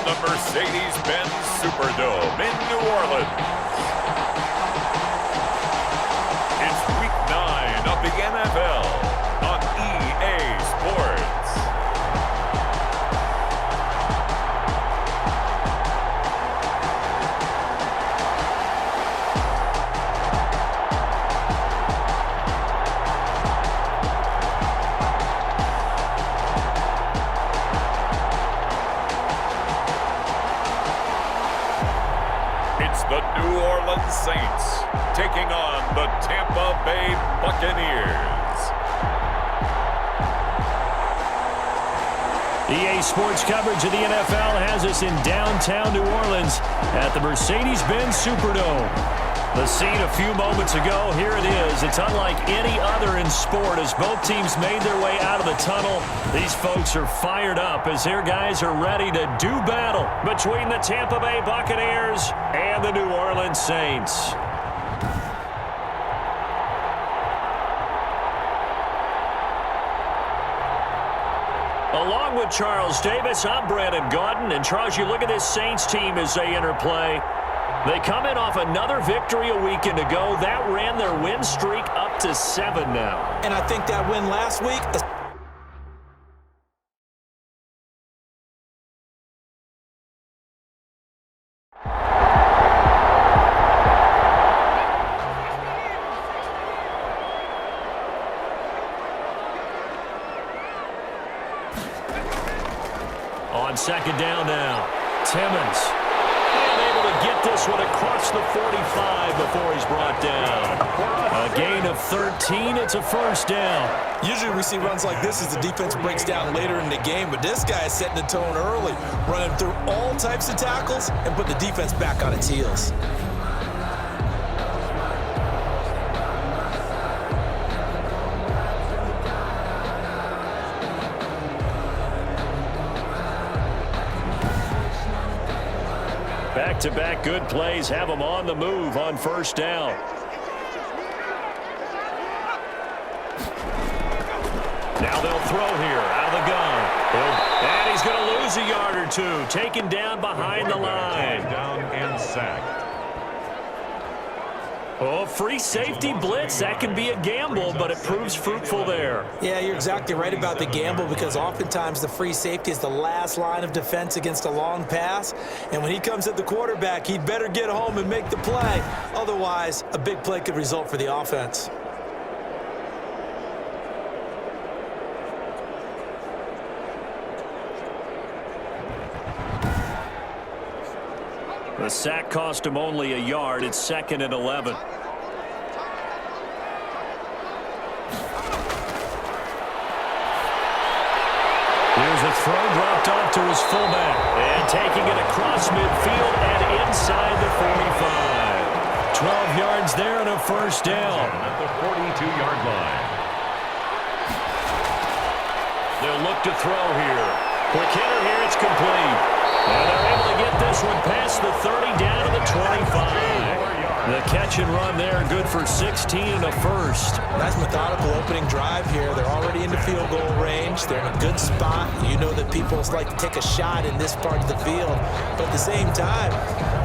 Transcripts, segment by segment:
the Mercedes-Benz Superdome in New Orleans. It's Week 9 of the NFL on EA Sports. The New Orleans Saints taking on the Tampa Bay Buccaneers. EA Sports coverage of the NFL has us in downtown New Orleans at the Mercedes-Benz Superdome. The scene a few moments ago, here it is. It's unlike any other in sport as both teams made their way out of the tunnel. These folks are fired up as their guys are ready to do battle between the Tampa Bay Buccaneers and the New Orleans Saints. Along with Charles Davis, I'm Brandon Gaudin. And Charles, you look at this Saints team as they interplay. They come in off another victory a weekend ago. That ran their win streak up to 7 now. And I think that win last week... On second down now, Timmons. Able to get this one across the 45 before he's brought down. A gain of 13. It's a first down. Usually we see runs like this as the defense breaks down later in the game, but this guy is setting the tone early, running through all types of tackles and put the defense back on its heels. Back-to-back good plays have them on the move on first down. Now they'll throw here out of the gun. And he's going to lose a yard or two. Taken down behind the line. Down and sacked. Oh, free safety blitz. That can be a gamble, but it proves fruitful there. Yeah, you're exactly right about the gamble because oftentimes the free safety is the last line of defense against a long pass. And when he comes at the quarterback, he'd better get home and make the play. Otherwise, a big play could result for the offense. The sack cost him only a yard. It's 2nd and 11. Here's a throw dropped off to his fullback. And taking it across midfield and inside the 45. 12 yards there and a first down. At the 42-yard line. They'll look to throw here. Quick hitter here. It's complete. And they're able to get this one past the 30 down to the 25. The catch and run there, good for 16 and a first. Nice methodical opening drive here. They're already into field goal range. They're in a good spot. You know that people like to take a shot in this part of the field. But at the same time,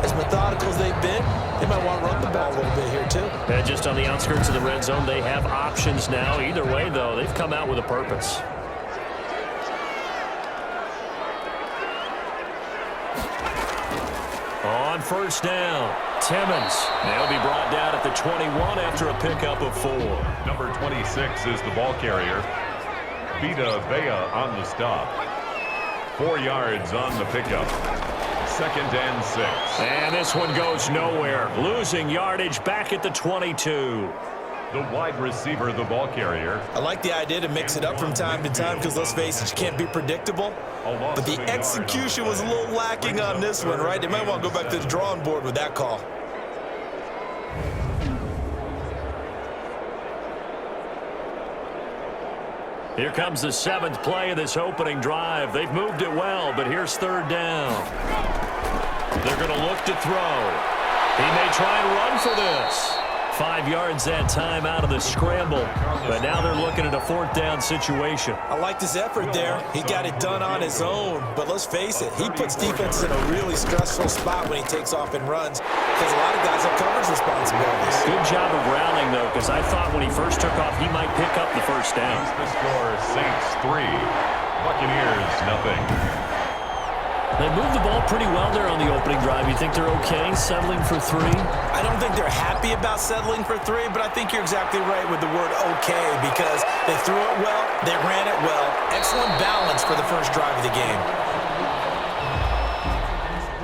as methodical as they've been, they might want to run the ball a little bit here too. And just on the outskirts of the red zone, they have options now. Either way, though, they've come out with a purpose. On first down, Timmons. They'll be brought down at the 21 after a pickup of 4. Number 26 is the ball carrier. Vita Vea on the stop. 4 yards on the pickup. 2nd and 6. And this one goes nowhere. Losing yardage back at the 22. The wide receiver, the ball carrier. I like the idea to mix it up from time to time because, let's face it, you can't be predictable. But the execution was a little lacking on this one, right? They might want to go back to the drawing board with that call. Here comes the 7th play of this opening drive. They've moved it well, but here's 3rd down. They're going to look to throw. He may try and run for this. 5 yards that time out of the scramble. But now they're looking at a 4th down situation. I liked his effort there. He got it done on his own. But let's face it, he puts defense in a really stressful spot when he takes off and runs because a lot of guys have coverage responsibilities. Good job of rallying, though, because I thought when he first took off, he might pick up the first down. The score, Saints 3, Buccaneers 0. They moved the ball pretty well there on the opening drive. You think they're okay settling for 3? I don't think they're happy about settling for 3, but I think you're exactly right with the word okay because they threw it well, they ran it well. Excellent balance for the first drive of the game.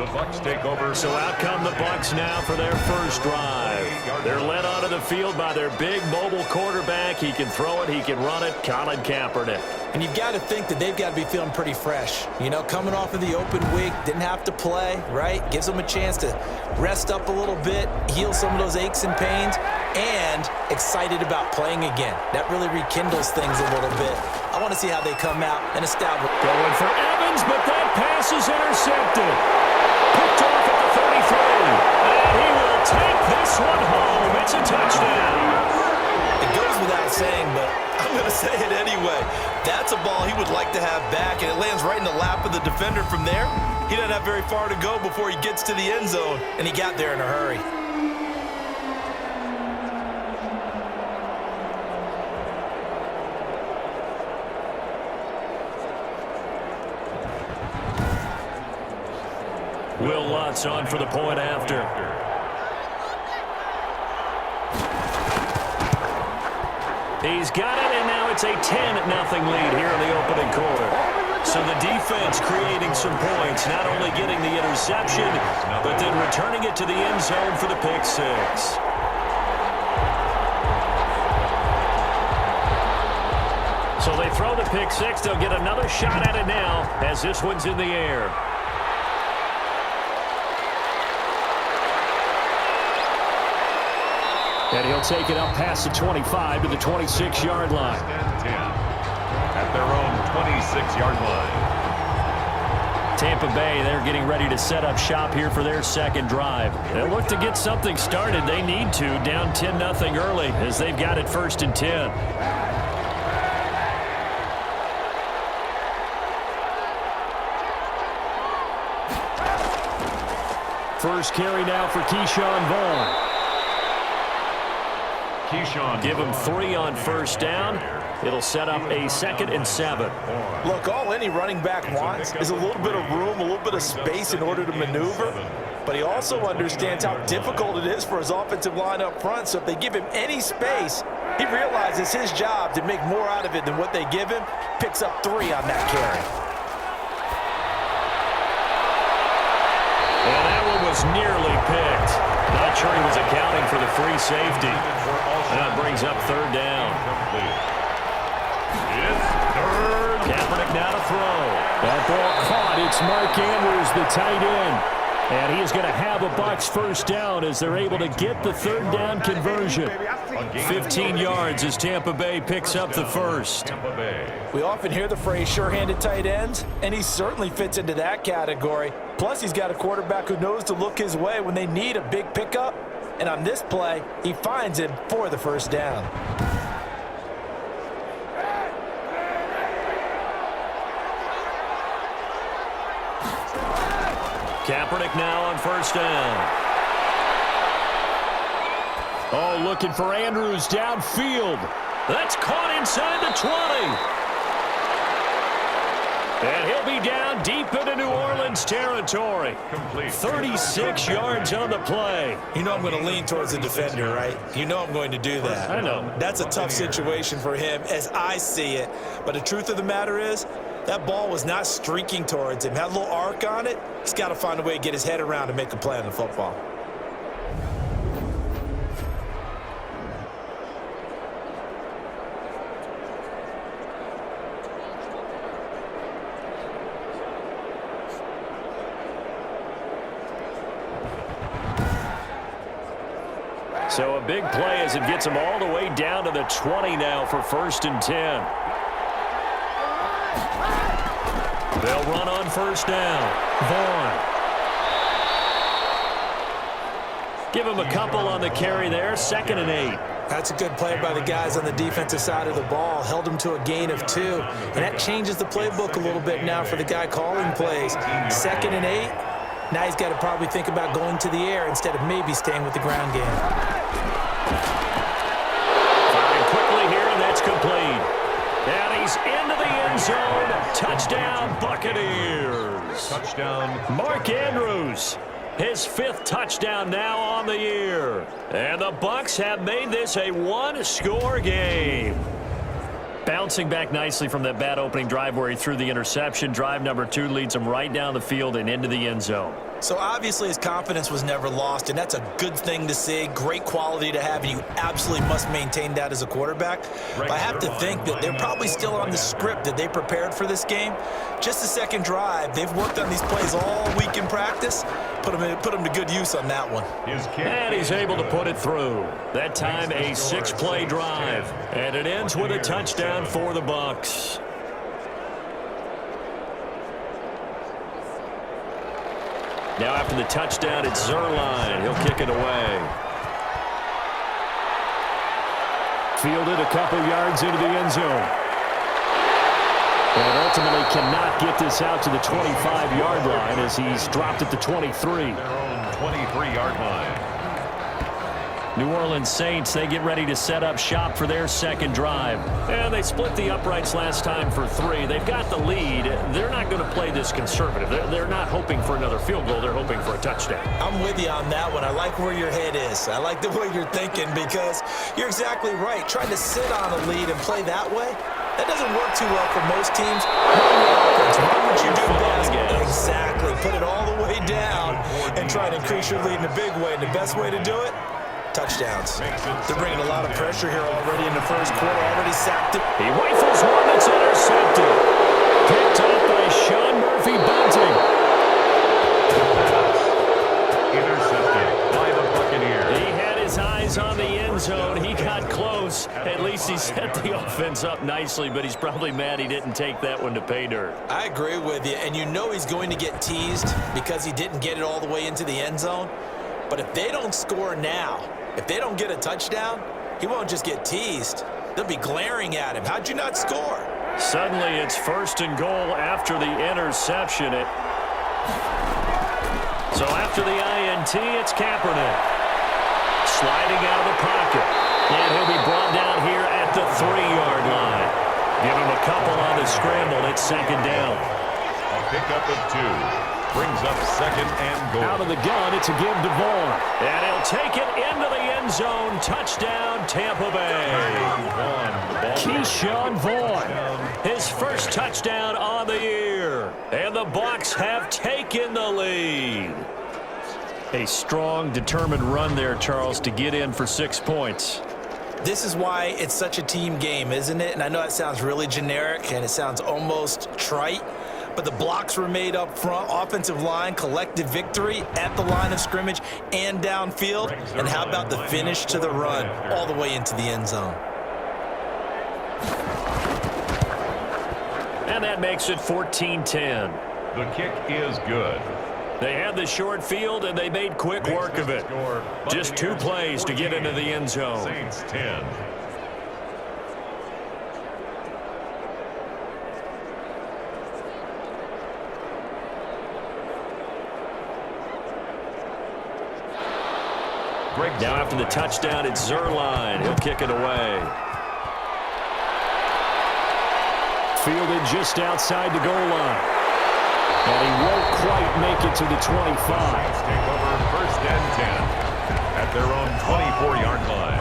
The Bucs take over. So out come the Bucs now for their first drive. They're led onto the field by their big mobile quarterback. He can throw it, he can run it, Colin Kaepernick. And you've got to think that they've got to be feeling pretty fresh. You know, coming off of the open week, didn't have to play, right? Gives them a chance to rest up a little bit, heal some of those aches and pains, and excited about playing again. That really rekindles things a little bit. I want to see how they come out and establish. Going for Evans, but that pass is intercepted. Picked off at the 33. And he will take this one home. It's a touchdown. It goes without saying, but I'm going to say it anyway. That's a ball he would like to have back, and it lands right in the lap of the defender from there. He doesn't have very far to go before he gets to the end zone, and he got there in a hurry. Will Lutz on for the point after. He's got it, and now it's a 10-0 lead here in the opening quarter. So the defense creating some points, not only getting the interception, but then returning it to the end zone for the pick six. So they throw the pick six. They'll get another shot at it now as this one's in the air. And he'll take it up past the 25 to the 26-yard line. At their own 26-yard line. Tampa Bay, they're getting ready to set up shop here for their second drive. They'll look to get something started. They need to, down 10-0 early as they've got it 1st and 10. First carry now for Keyshawn Vaughn. Give him 3 on first down. It'll set up a 2nd and 7. Look, all any running back wants is a little bit of room, a little bit of space in order to maneuver. But he also understands how difficult it is for his offensive line up front. So if they give him any space, he realizes his job to make more out of it than what they give him. Picks up 3 on that carry. And that one was nearly picked. Not sure he was accounting for the free safety. That brings up 3rd down. Kaepernick now to throw. That ball caught. It's Mark Andrews, the tight end. And he is going to have a Bucs first down as they're able to get the 3rd down conversion. 15 yards as Tampa Bay picks up the first. We often hear the phrase sure-handed tight ends, and he certainly fits into that category. Plus, he's got a quarterback who knows to look his way when they need a big pickup. And on this play, he finds him for the first down. Kaepernick now on first down. Oh, looking for Andrews downfield. That's caught inside the 20. And he'll be down deep into New Orleans territory. 36 yards on the play. You know I'm going to lean towards the defender, right? You know I'm going to do that. I know. That's a tough situation for him as I see it. But the truth of the matter is, that ball was not streaking towards him. Had a little arc on it. He's got to find a way to get his head around and make a play on the football. So a big play as it gets him all the way down to the 20 now for 1st and 10. They'll run on first down. Vaughn. Give him a couple on the carry there, 2nd and 8. That's a good play by the guys on the defensive side of the ball. Held him to a gain of 2. And that changes the playbook a little bit now for the guy calling plays. 2nd and 8. Now he's got to probably think about going to the air instead of maybe staying with the ground game. Firing quickly here, and that's complete. And he's into the end zone. Touchdown, Buccaneers. Touchdown. Mark Andrews. His 5th touchdown now on the year. And the Bucs have made this a one-score game. Bouncing back nicely from that bad opening drive where he threw the interception. Drive number 2 leads him right down the field and into the end zone. So obviously his confidence was never lost, and that's a good thing to see. Great quality to have, and you absolutely must maintain that as a quarterback. But I have to think that they're probably still on the script that they prepared for this game. Just the second drive, they've worked on these plays all week in practice. Put them to good use on that one. And he's able to put it through. That time a 6-play drive. And it ends with a touchdown for the Bucs. Now after the touchdown, it's Zuerlein. He'll kick it away. Fielded a couple yards into the end zone. And ultimately cannot get this out to the 25-yard line as he's dropped at the 23. Their own 23-yard line. New Orleans Saints, they get ready to set up shop for their second drive. And they split the uprights last time for 3. They've got the lead. They're not going to play this conservative. They're not hoping for another field goal. They're hoping for a touchdown. I'm with you on that one. I like where your head is. I like the way you're thinking because you're exactly right. Trying to sit on a lead and play that way, that doesn't work too well for most teams. Run what you do best. Exactly. Put it all the way down and try to increase your lead in a big way. And the best way to do it, touchdowns. They're bringing a lot of pressure here already in the first quarter. Already sacked it. He rifles one that's intercepted. Picked up by Sean Murphy-Bunting. Intercepted by the Buccaneers. He had his eyes on the end zone. He got close. At least he set the offense up nicely, but he's probably mad he didn't take that one to pay dirt. I agree with you, and you know he's going to get teased because he didn't get it all the way into the end zone. But if they don't score now, if they don't get a touchdown, he won't just get teased. They'll be glaring at him. How'd you not score? Suddenly it's 1st and goal after the interception. So after the INT, it's Kaepernick. Sliding out of the pocket. And he'll be brought down here at the 3-yard line. Give him a couple on the scramble. It's 2nd down. A pickup of 2. Brings up 2nd and goal. Out of the gun, it's a give to Vaughn. And he'll take it into the end zone. Touchdown, Tampa Bay. Keyshawn Vaughn. His first touchdown on the year. And the Bucs have taken the lead. A strong, determined run there, Charles, to get in for 6 points. This is why it's such a team game, isn't it? And I know that sounds really generic and it sounds almost trite. But the blocks were made up front, offensive line, collective victory at the line of scrimmage and downfield. And how about the finish to the run all the way into the end zone? And that makes it 14-10. The kick is good. They had the short field, and they made quick work of it. Just 2 plays to get into the end zone. Saints 10. Now after the touchdown, it's Zuerlein. He'll kick it away. Fielded just outside the goal line. And he won't quite make it to the 25. Saints take over 1st and 10 at their own 24-yard line.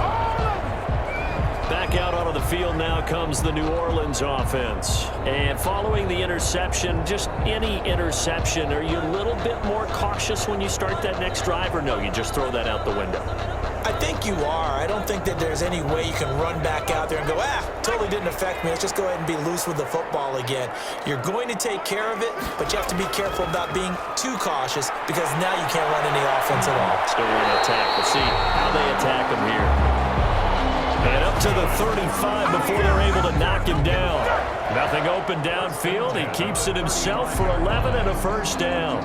Back out onto the field now comes the New Orleans offense. And following the interception, just any interception, are you a little bit more cautious when you start that next drive, or no, you just throw that out the window? I think you are. I don't think that there's any way you can run back out there and go, totally didn't affect me. Let's just go ahead and be loose with the football again. You're going to take care of it, but you have to be careful about being too cautious because now you can't run any offense at all. Still want to attack. We'll see how they attack him here. And up to the 35 before they're able to knock him down. Nothing open downfield. He keeps it himself for 11 and a 1st down.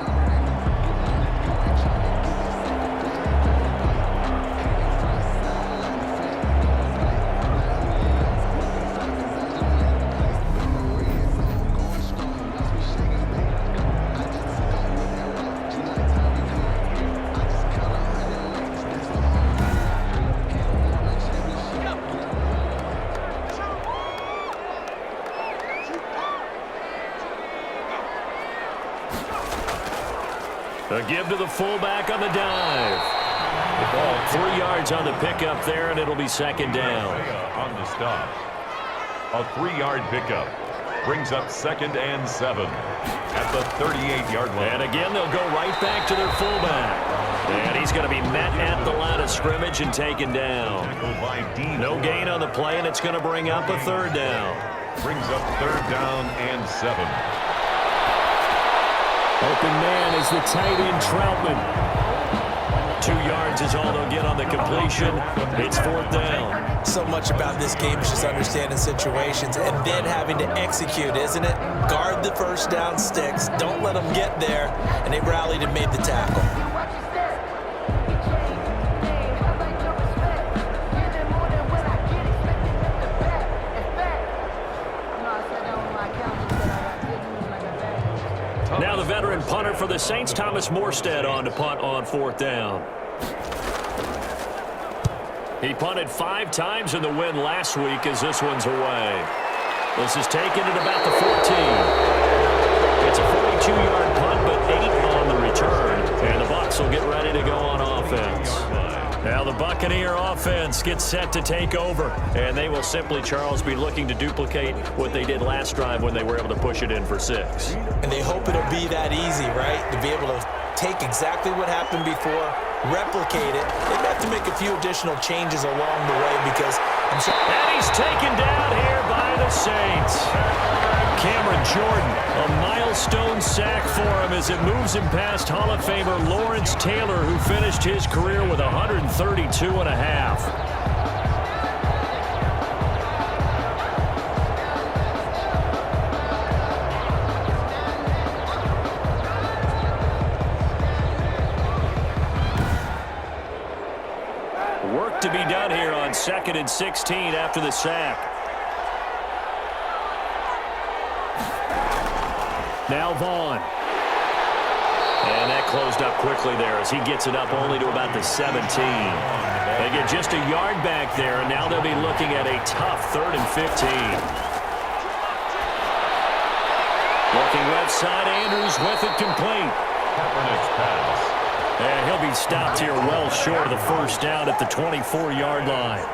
A give to the fullback on the dive. The ball 3 yards on the pickup there, and it'll be second down. On the stop. A 3-yard pickup. Brings up 2nd and 7 at the 38-yard line. And again, they'll go right back to their fullback. And he's going to be met at the line of scrimmage and taken down. No gain on the play, and it's going to bring up a 3rd down. Brings up 3rd down and 7. Open man is the tight end, Troutman. 2 yards is all they'll get on the completion. It's 4th down. So much about this game is just understanding situations and then having to execute, isn't it? Guard the first down sticks. Don't let them get there. And they rallied and made the tackle. Now the veteran punter for the Saints, Thomas Morstead, on to punt on 4th down. He punted 5 times in the win last week as this one's away. This is taken at about the 14. It's a 42-yard punt, but 8 on the return. And the Bucs will get ready to go on offense. Now the Buccaneer offense gets set to take over. And they will simply, Charles, be looking to duplicate what they did last drive when they were able to push it in for 6. And they hope it'll be that easy, right? To be able to take exactly what happened before, replicate it. They have to make a few additional changes along the way because I'm sure. And he's taken down here by the Saints. Cameron Jordan, a milestone sack for him as it moves him past Hall of Famer Lawrence Taylor, who finished his career with 132.5. Work to be done here on 2nd and 16 after the sack. Now Vaughn. And that closed up quickly there as he gets it up only to about the 17. They get just a yard back there, and now they'll be looking at a tough 3rd and 15. Looking left side, Andrews with it complete. Kaepernick's pass. And he'll be stopped here well short of the first down at the 24-yard line.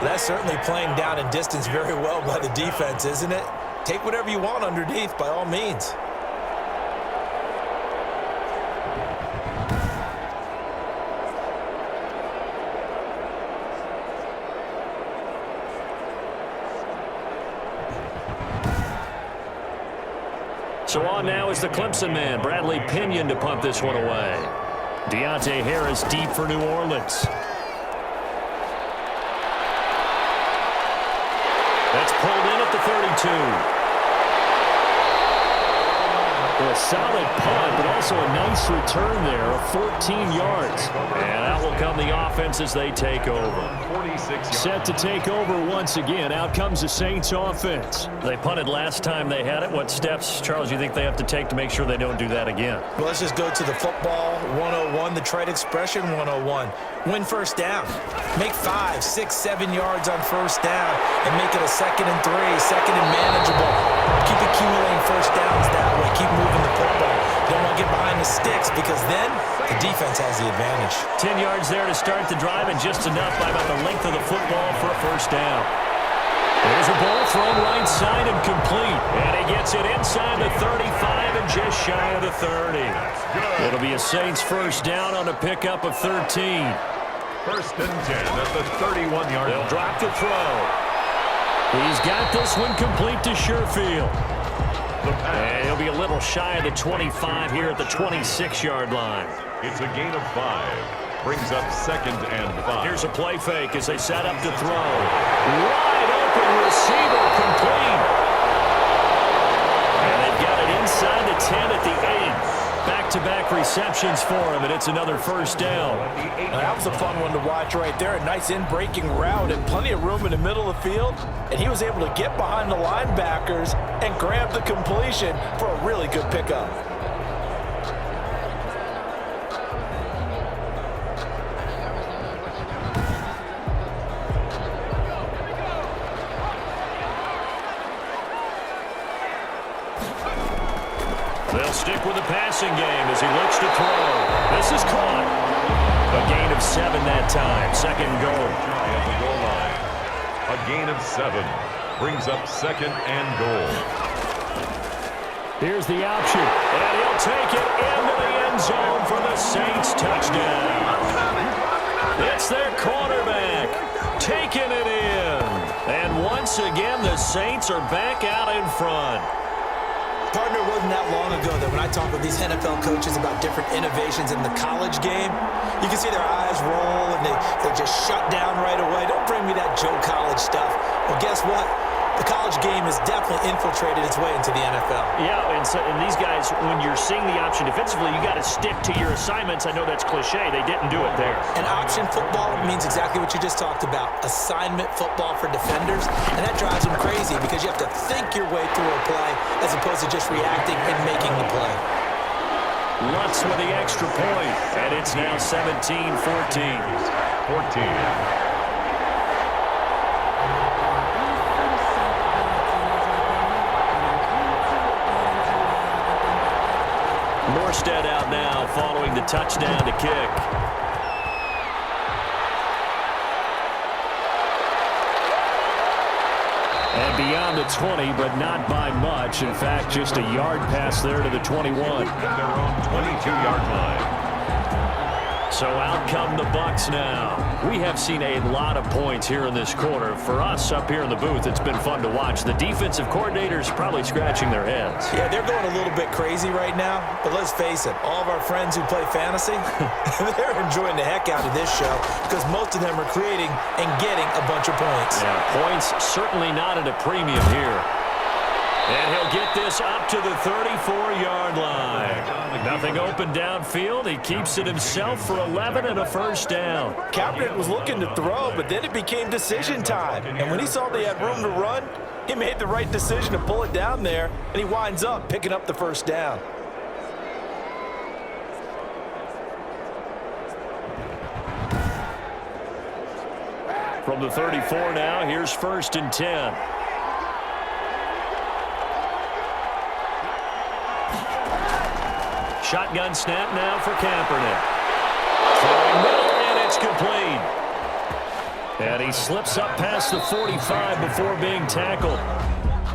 That's certainly playing down in distance very well by the defense, isn't it? Take whatever you want underneath, by all means. So on now is the Clemson man, Bradley Pinion, to punt this one away. Deontay Harris deep for New Orleans. That's pulled in at the 32. A solid punt, but also a nice return there of 14 yards. And out will come the offense as they take over. Set to take over once again. Out comes the Saints offense. They punted last time they had it. What steps, Charles, you think they have to take to make sure they don't do that again? Well, let's just go to the football 101, the trade expression 101. Win first down. Make 5, 6, 7 yards on first down and make it a 2nd and 3, 2nd and manageable. Keep accumulating first downs that way. Keep moving the football. Don't want to get behind the sticks because then the defense has the advantage. 10 yards there to start the drive and just enough by about the length of the football for a first down. There's a ball thrown right side and complete. And he gets it inside the 35 and just shy of the 30. It'll be a Saints first down on a pickup of 13. 1st and 10 at the 31-yard line. They'll drop to throw. He's got this one complete to Sherfield. And he'll be a little shy of the 25 here at the 26-yard line. It's a gain of 5. Brings up 2nd and 5. Here's a play fake as they set up to throw. Wide open receiver complete. And they've got it inside the 10 at the 8. Back-to-back receptions for him, and it's another first down. That was a fun one to watch right there. A nice in-breaking route and plenty of room in the middle of the field. And he was able to get behind the linebackers and grab the completion for a really good pickup. They'll stick with the passing game as he looks to throw. This is caught. A gain of 7 that time. Second and goal. At the goal line. A gain of 7 brings up second and goal. Here's the option, and he'll take it into the end zone for the Saints touchdown. It's their quarterback taking it in. And once again, the Saints are back out in front. Partner, it wasn't that long ago that when I talk with these NFL coaches about different innovations in the college game, you can see their eyes roll and they just shut down right away. Don't bring me that Joe College stuff. Well, guess what? The college game has definitely infiltrated its way into the NFL. Yeah, and these guys, when you're seeing the option defensively, you got to stick to your assignments. I know that's cliche. They didn't do it there. And option football means exactly what you just talked about, assignment football for defenders, and that drives them crazy because you have to think your way through a play as opposed to just reacting and making the play. Lutz with the extra point, and it's now 17-14. 14. Morstead out now following the touchdown to kick. And beyond the 20, but not by much. In fact, just a yard pass there to the 21. At their own 22-yard line. So out come the Bucs now. We have seen a lot of points here in this quarter. For us up here in the booth, it's been fun to watch. The defensive coordinators probably scratching their heads. Yeah, they're going a little bit crazy right now. But let's face it, all of our friends who play fantasy, they're enjoying the heck out of this show because most of them are creating and getting a bunch of points. Yeah, points certainly not at a premium here. And he'll get this up to the 34-yard line. Nothing open downfield. He keeps it himself for 11 and a first down. Kaepernick was looking to throw, but then it became decision time. And when he saw they had room to run, he made the right decision to pull it down there, and he winds up picking up the first down. From the 34 now, here's first and 10. Shotgun snap now for Kaepernick. Throwing middle, and it's complete. And he slips up past the 45 before being tackled.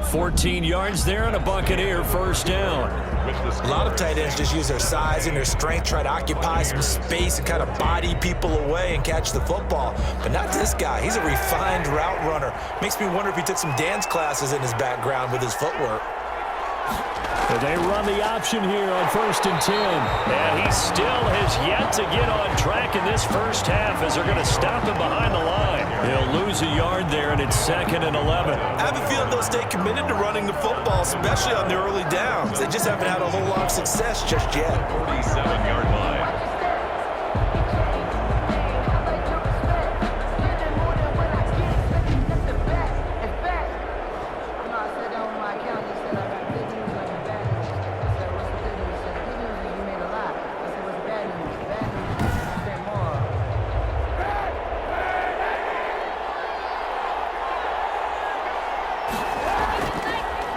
14 yards there and a Buccaneer first down. A lot of tight ends just use their size and their strength, try to occupy some space and kind of body people away and catch the football. But not this guy. He's a refined route runner. Makes me wonder if he took some dance classes in his background with his footwork. But they run the option here on first and 10. And he still has yet to get on track in this first half as they're going to stop him behind the line. He'll lose a yard there, and it's second and 11. I have a feeling they'll stay committed to running the football, especially on the early downs. They just haven't had a whole lot of success just yet. 47-yard line.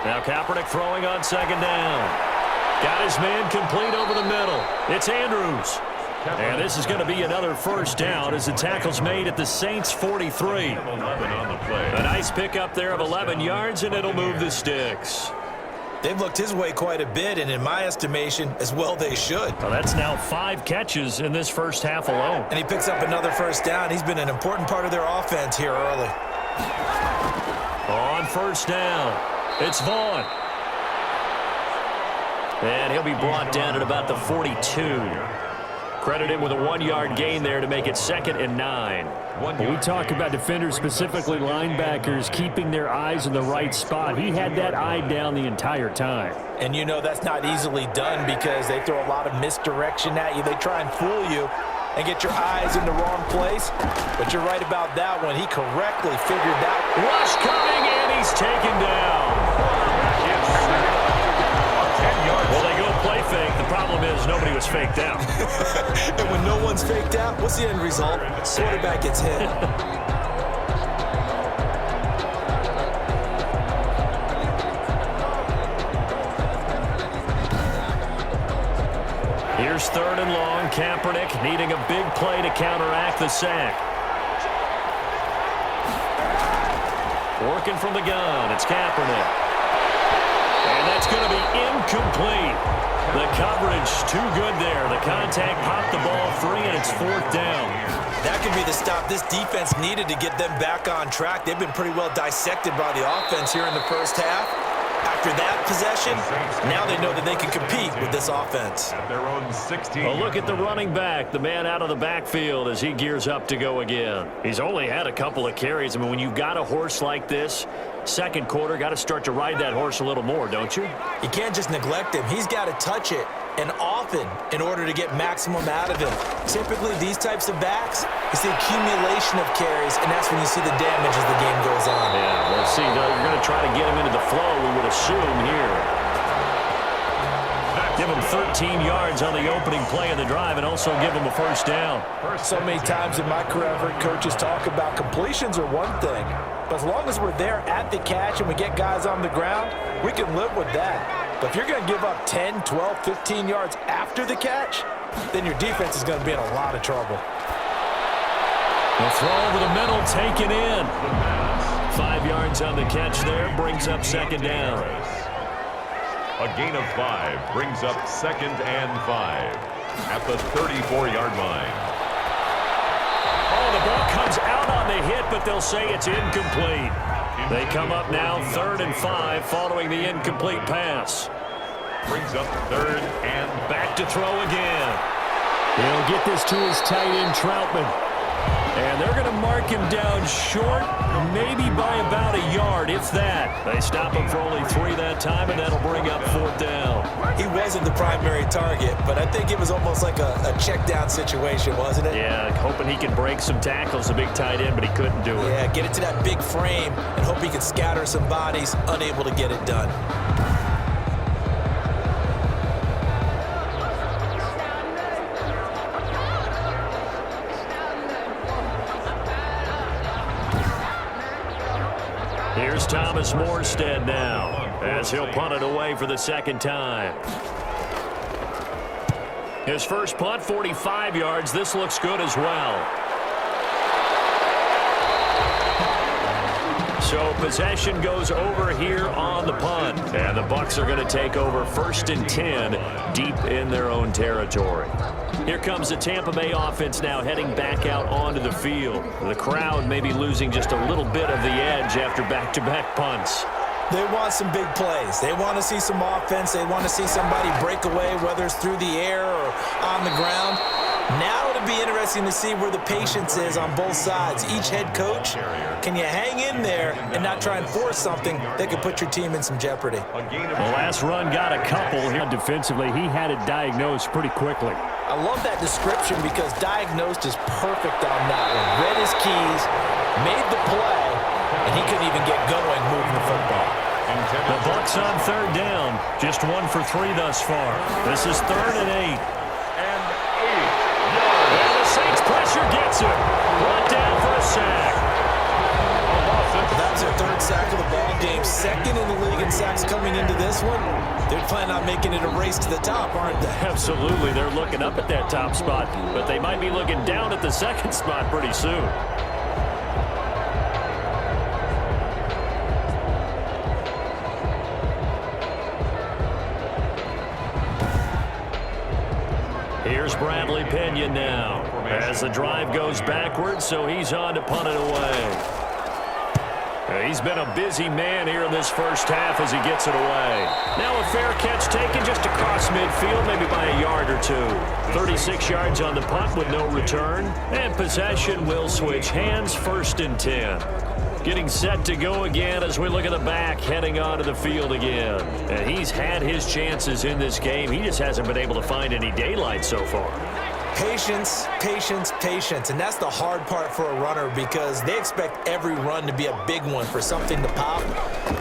Now Kaepernick throwing on second down. Got his man complete over the middle. It's Andrews. And this is going to be another first down as the tackle's made at the Saints 43. 11 on the play. A nice pickup there of 11 yards, and it'll move the sticks. They've looked his way quite a bit, and in my estimation, as well they should. Well, that's now 5 catches in this first half alone. And he picks up another first down. He's been an important part of their offense here early. On first down, it's Vaughn. And he'll be brought down at about the 42. Credit him with a 1-yard gain there to make it second and 9. We talk about defenders, specifically linebackers, keeping their eyes in the right spot. He had that eye down the entire time. And you know that's not easily done because they throw a lot of misdirection at you. They try and fool you and get your eyes in the wrong place. But you're right about that one. He correctly figured that. Rush coming, and he's taken down. Well, they go play fake. The problem is nobody was faked out. And when no one's faked out, what's the end result? Quarterback gets hit. Here's 3rd and long. Kaepernick needing a big play to counteract the sack. Working from the gun. It's Kaepernick. And that's going to be incomplete. The coverage too good there. The contact popped the ball free, and it's 4th down. That could be the stop this defense needed to get them back on track. They've been pretty well dissected by the offense here in the first half. After that possession, now they know that they can compete with this offense. At their own 16. A look at the running back, the man out of the backfield as he gears up to go again. He's only had a couple of carries. I mean, when you've got a horse like this, second quarter, got to start to ride that horse a little more, don't you? You can't just neglect him. He's got to touch it, and often, in order to get maximum out of him. Typically, these types of backs, it's the accumulation of carries, and that's when you see the damage as the game goes on. Yeah, let's see. You're going to try to get him into the flow, we would assume here. Give him 13 yards on the opening play of the drive and also give him a first down. So many times in my career, I've heard coaches talk about completions are one thing, but as long as we're there at the catch and we get guys on the ground, we can live with that. But if you're going to give up 10, 12, 15 yards after the catch, then your defense is going to be in a lot of trouble. The throw over the middle, taken in. 5 yards on the catch there, brings up 2nd down. A gain of 5 brings up 2nd and 5 at the 34-yard line. Oh, the ball comes out on the hit, but they'll say it's incomplete. They come up now 3rd and 5 following the incomplete pass. Brings up 3rd and back to throw again. He'll get this to his tight end, Troutman. And they're going to mark him down short, maybe by about a yard, if that. They stop him for only 3 that time, and that'll bring up 4th down. He wasn't the primary target, but I think it was almost like a check down situation, wasn't it? Yeah, hoping he can break some tackles, a big tight end, but he couldn't do it. Yeah, get it to that big frame and hope he can scatter some bodies, unable to get it done. Here's Thomas Morstead now, as he'll punt it away for the 2nd time. His first punt, 45 yards. This looks good as well. So possession goes over here on the punt. And the Bucs are going to take over 1st and 10 deep in their own territory. Here comes the Tampa Bay offense now heading back out onto the field. The crowd may be losing just a little bit of the edge after back-to-back punts. They want some big plays. They want to see some offense. They want to see somebody break away, whether it's through the air or on the ground. Now it'll be interesting to see where the patience is on both sides. Each head coach, can you hang in there and not try and force something that could put your team in some jeopardy? The last run got a couple here. Defensively, he had it diagnosed pretty quickly. I love that description because diagnosed is perfect on that one. Read his keys, made the play, and he couldn't even get going moving the football. The Bucs on 3rd down. Just 1 for 3 thus far. This is 3rd and 8. And the Saints pressure gets him. Brought down for a sack. That's their 3rd sack of the ball game. 2nd in the league in sacks coming into this one. They're planning on making it a race to the top, aren't they? Absolutely. They're looking up at that top spot, but they might be looking down at the 2nd spot pretty soon. Here's Bradley Pinion now as the drive goes backwards, so he's on to punt it away. He's been a busy man here in this first half as he gets it away. Now a fair catch taken just across midfield, maybe by a yard or 2. 36 yards on the punt with no return. And possession will switch hands, 1st and 10. Getting set to go again as we look at the back heading onto the field again. And he's had his chances in this game. He just hasn't been able to find any daylight so far. Patience, patience, patience. And that's the hard part for a runner because they expect every run to be a big one for something to pop.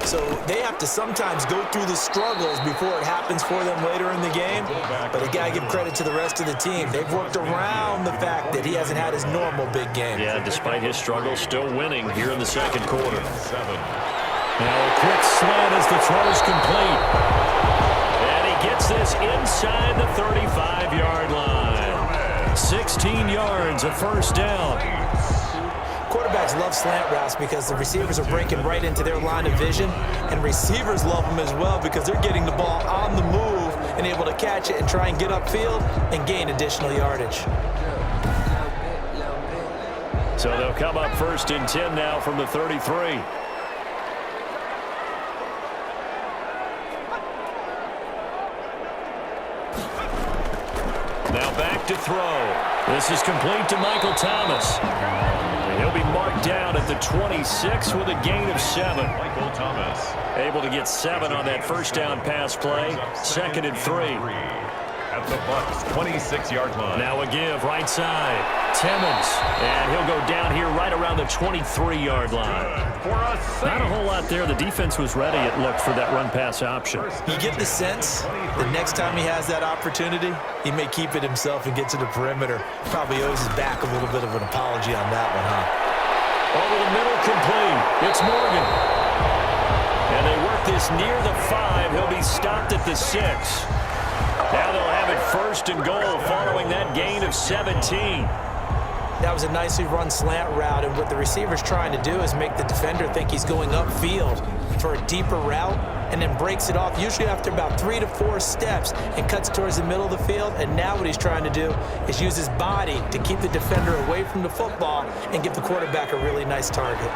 So they have to sometimes go through the struggles before it happens for them later in the game. But you got to give credit to the rest of the team. They've worked around the fact that he hasn't had his normal big game. Yeah, despite his struggles, still winning here in the 2nd quarter. Now a quick slant as the throw is complete. And he gets gets this inside the 35-yard line. 16 yards, a first down. Quarterbacks love slant routes because the receivers are breaking right into their line of vision, and receivers love them as well because they're getting the ball on the move and able to catch it and try and get upfield and gain additional yardage. So they'll come up 1st and 10 now from the 33. Now back to throw. This is complete to Michael Thomas. He'll be marked down at the 26 with a gain of 7. Michael Thomas. Able to get 7 on that first down pass play. 2nd and 3. At the Bucs 26-yard line. Now a give right side. Timmons. And he'll go down here right around the 23-yard line. Not a whole lot there. The defense was ready, it looked, for that run-pass option. You get the sense the next time he has that opportunity, he may keep it himself and get to the perimeter. Probably owes his back a little bit of an apology on that one, huh? Over the middle, complete. It's Morgan. And they work this near the 5. He'll be stopped at the 6. Now they'll have it 1st and goal following that gain of 17. That was a nicely run slant route, and what the receiver's trying to do is make the defender think he's going upfield for a deeper route and then breaks it off, usually after about 3 to 4 steps, and cuts towards the middle of the field. And now what he's trying to do is use his body to keep the defender away from the football and give the quarterback a really nice target.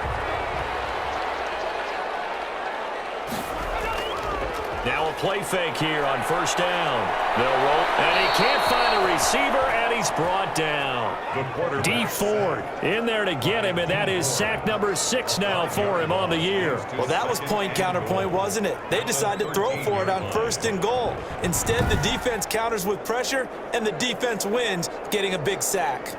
Now a play fake here on 1st down. They'll roll, and he can't find a receiver, and he's brought down. D Ford in there to get him, and that is sack number 6 now for him on the year. Well, that was point counterpoint, wasn't it? They decided to throw for it on 1st and goal. Instead, the defense counters with pressure, and the defense wins, getting a big sack.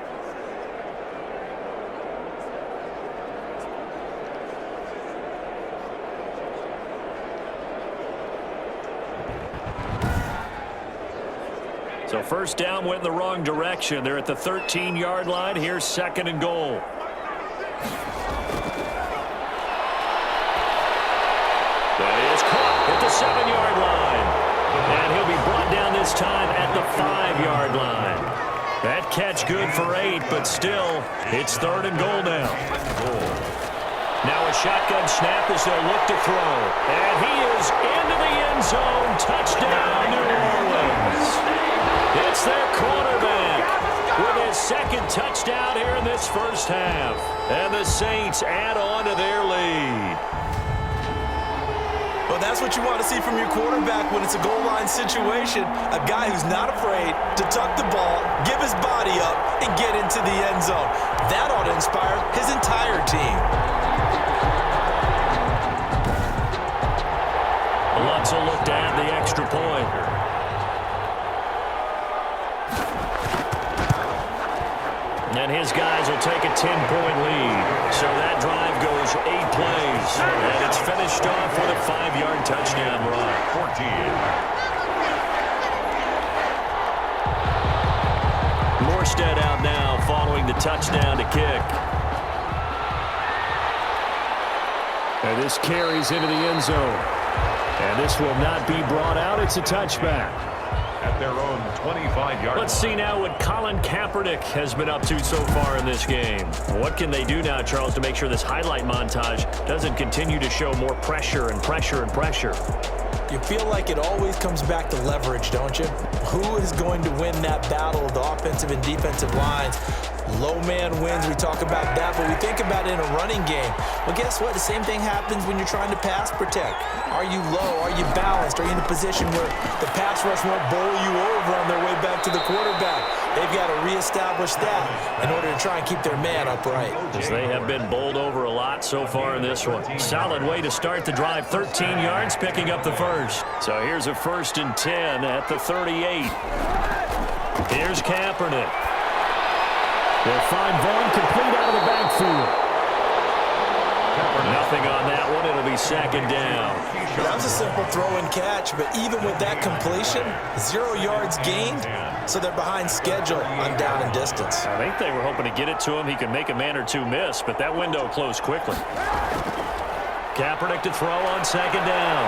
So 1st down went in the wrong direction. They're at the 13-yard line. Here's 2nd and goal. That is caught at the 7-yard line. And he'll be brought down this time at the 5-yard line. That catch good for 8, but still, it's 3rd and goal now. Now a shotgun snap as they'll look to throw. And he is into the end zone. Touchdown, New Orleans. It's their quarterback with his 2nd touchdown here in this 1st half. And the Saints add on to their lead. Well, that's what you want to see from your quarterback when it's a goal line situation. A guy who's not afraid to tuck the ball, give his body up, and get into the end zone. That ought to inspire his entire team. Lutz will look to add the extra point. And his guys will take a 10-point lead. So that drive goes 8 plays. And it's finished off with a 5-yard touchdown run. 14. Morstead out now following the touchdown to kick. And this carries into the end zone. And this will not be brought out. It's a touchback. At their own 25-yard. Let's see now what Colin Kaepernick has been up to so far in this game. What can they do now, Charles, to make sure this highlight montage doesn't continue to show more pressure and pressure and pressure? You feel like it always comes back to leverage, don't you? Who is going to win that battle of the offensive and defensive lines? Low man wins, we talk about that, but we think about it in a running game. Well, guess what? The same thing happens when you're trying to pass protect. Are you low? Are you balanced? Are you in a position where the pass rush won't bowl you over on their way back to the quarterback? They've got to reestablish that in order to try and keep their man upright. As they have been bowled over a lot so far in this one. Solid way to start the drive. 13 yards, picking up the 1st. So here's a 1st and 10 at the 38. Here's Kaepernick. They'll find Vaughn complete out of the backfield. Nothing on that one. It'll be 2nd down. That was a simple throw and catch, but even with that completion, 0 yards gained, so they're behind schedule on down and distance. I think they were hoping to get it to him. He could make a man or two miss, but that window closed quickly. Kaepernick to throw on 2nd down.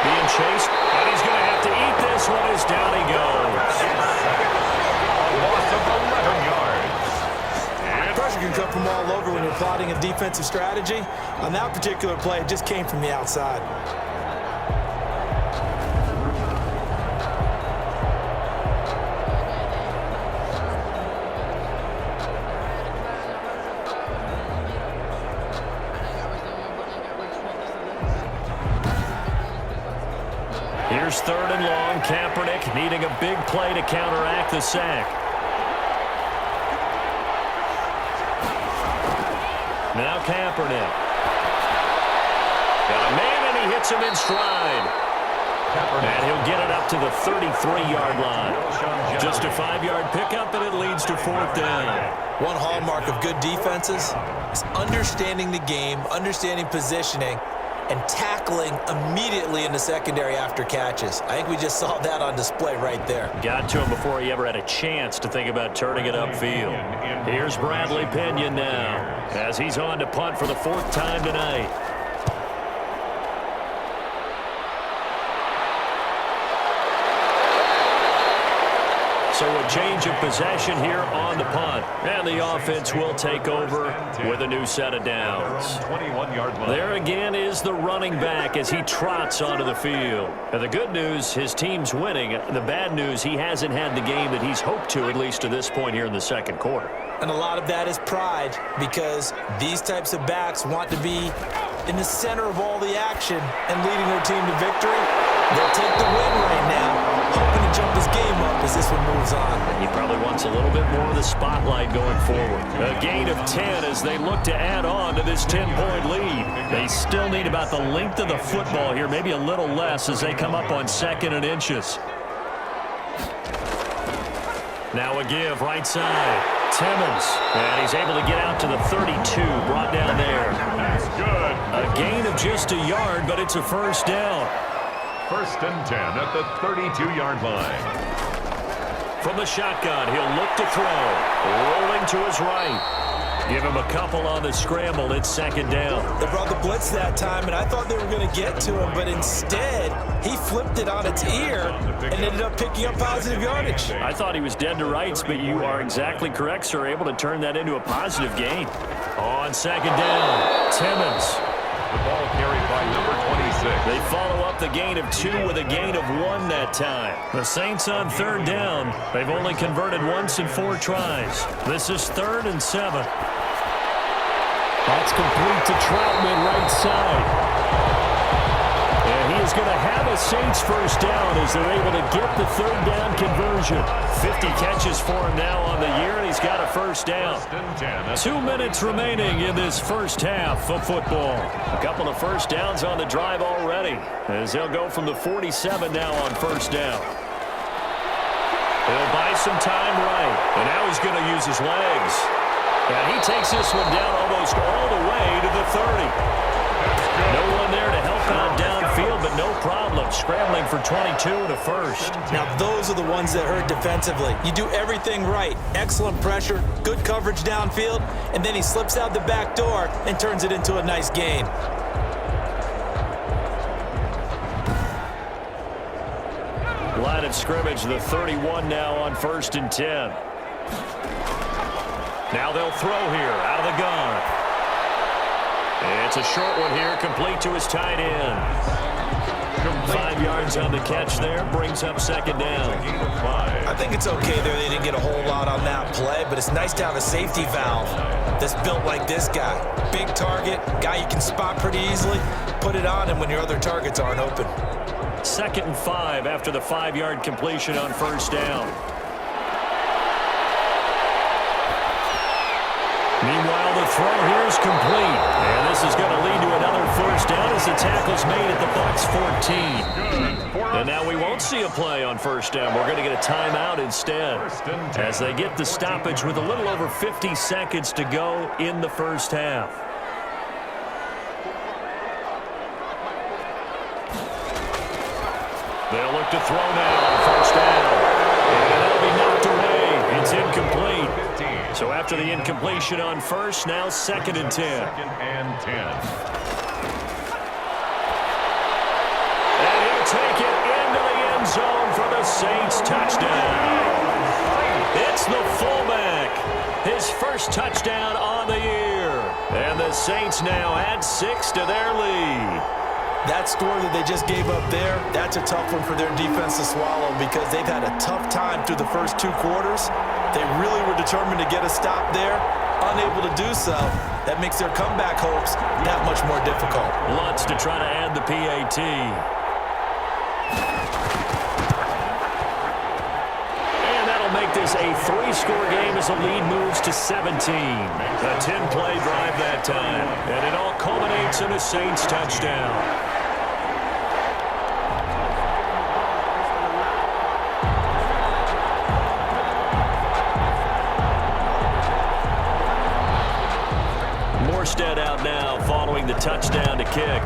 Being chased, and he's going to have to eat this one throws. Down he goes. A loss of 11 yards. Pressure can come from all over when you're plotting a defensive strategy. On that particular play, it just came from the outside. Here's 3rd and long. Kaepernick needing a big play to counteract the sack. Now Kaepernick. Got a man, and he hits him in stride. And he'll get it up to the 33-yard line. Just a 5-yard pickup, and it leads to 4th down. One hallmark of good defenses is understanding the game, understanding positioning, and tackling immediately in the secondary after catches. I think we just saw that on display right there. Got to him before he ever had a chance to think about turning it upfield. Here's Bradley Pinion now as he's on to punt for the 4th time tonight. So a change of possession here on the punt. And the offense will take over with a new set of downs. 21-yard line. There again is the running back as he trots onto the field. And the good news, his team's winning. The bad news, he hasn't had the game that he's hoped to, at least to this point here in the 2nd quarter. And a lot of that is pride, because these types of backs want to be in the center of all the action and leading their team to victory. They'll take the win right now, hoping to jump his game up as this one moves on. He probably wants a little bit more of the spotlight going forward. A gain of 10 as they look to add on to this 10-point lead. They still need about the length of the football here, maybe a little less as they come up on 2nd and inches. Now a give right side. Timmons, and he's able to get out to the 32, brought down there. That's good. A gain of just a yard, but it's a 1st down. 1st and 10 at the 32-yard line. From the shotgun, he'll look to throw. Rolling to his right. Give him a couple on the scramble. It's 2nd down. They brought the blitz that time, and I thought they were going to get to him, but instead, he flipped it on its ear and ended up picking up positive yardage. I thought he was dead to rights, but you are exactly correct, sir. Able to turn that into a positive gain. On 2nd down, Timmons. The ball carried by number 26. They follow up the gain of 2 with a gain of 1 that time. The Saints on 3rd down. They've only converted once in 4 tries. This is 3rd and 7. That's complete to Troutman right side. And he is going to have a Saints 1st down as they're able to get the 3rd down conversion. 50 catches for him now on the year, and he's got a 1st down. 2 minutes remaining in this 1st half of football. A couple of 1st downs on the drive already as they'll go from the 47 now on 1st down. He'll buy some time right, and now he's going to use his legs. And he takes this one down almost all the way to the 30. No one there to help out downfield, but no problem. Scrambling for 22 to 1st. Now, those are the ones that hurt defensively. You do everything right. Excellent pressure, good coverage downfield, and then he slips out the back door and turns it into a nice gain. Line of scrimmage, the 31 now on 1st and 10. Now they'll throw here out of the gun. It's a short one here, complete to his tight end. 5 yards on the catch there, brings up 2nd down. I think it's okay there. They didn't get a whole lot on that play, but it's nice to have a safety valve that's built like this guy. Big target, guy you can spot pretty easily. Put it on him when your other targets aren't open. 2nd and 5 after the 5-yard completion on 1st down. Meanwhile, the throw here is complete. And this is going to lead to another 1st down as the tackle's made at the Bucs 14. And now we won't see a play on 1st down. We're going to get a timeout instead as they get the stoppage with a little over 50 seconds to go in the 1st half. They'll look to throw now on 1st down. And that'll be knocked away. It's incomplete. So after the incompletion on 1st, now 2nd and 10. 2nd and 10. And he'll take it into the end zone for the Saints touchdown. It's the fullback. His first touchdown on the year. And the Saints now add 6 to their lead. That score that they just gave up there, that's a tough one for their defense to swallow because they've had a tough time through the first 2 quarters. They really were determined to get a stop there, unable to do so. That makes their comeback hopes that much more difficult. Lutz to try to add the PAT. And that'll make this a 3-score game as the lead moves to 17. A 10-play drive that time. And it all culminates in a Saints touchdown. Morstead out now following the touchdown to kick.